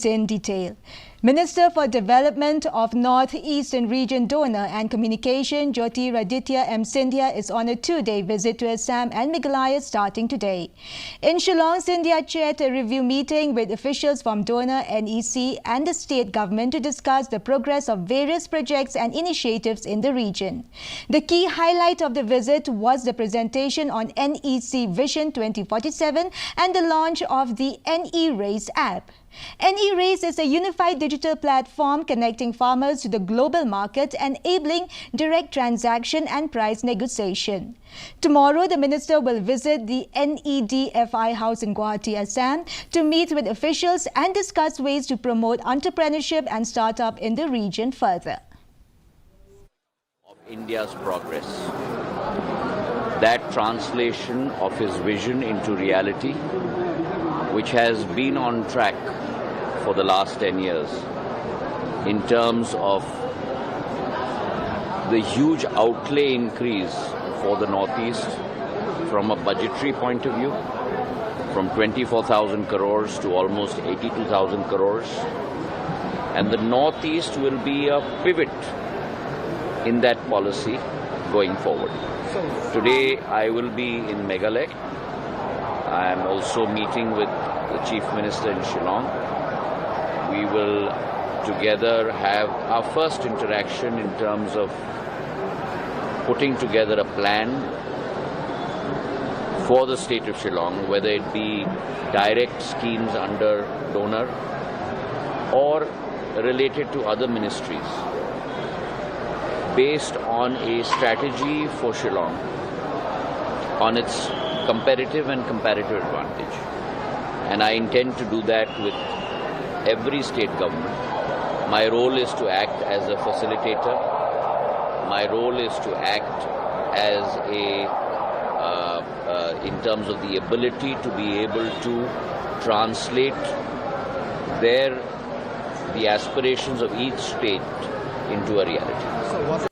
news in detail. Minister for Development of North Eastern Region Donor and Communication Jyotiraditya M. Scindia is on a two-day visit to Assam and Meghalaya starting today. In Shillong, Scindia chaired a review meeting with officials from Donor, NEC and the state government to discuss the progress of various projects and initiatives in the region. The key highlight of the visit was the presentation on NEC Vision 2047 and the launch of the NE-Raise app. NE-Raise is a unified digital platform connecting farmers to the global market, enabling direct transaction and price negotiation. Tomorrow, the minister will visit the NEDFI house in Guwahati, Assam, to meet with officials and discuss ways to promote entrepreneurship and startup in the region further. Of India's progress, that translation of his vision into reality, which has been on track for the last 10 years in terms of the huge outlay increase for the Northeast from a budgetary point of view, from 24,000 crores to almost 82,000 crores. And the Northeast will be a pivot in that policy going forward. Today I will be in Meghalaya. I am also meeting with the Chief Minister in Shillong. We will together have our first interaction in terms of putting together a plan for the state of Shillong, whether it be direct schemes under Donor or related to other ministries, based on a strategy for Shillong on its competitive and comparative advantage. And I intend to do that with every state government. My role is to act as a facilitator. My role is to act as in terms of the ability to be able to translate the aspirations of each state into a reality.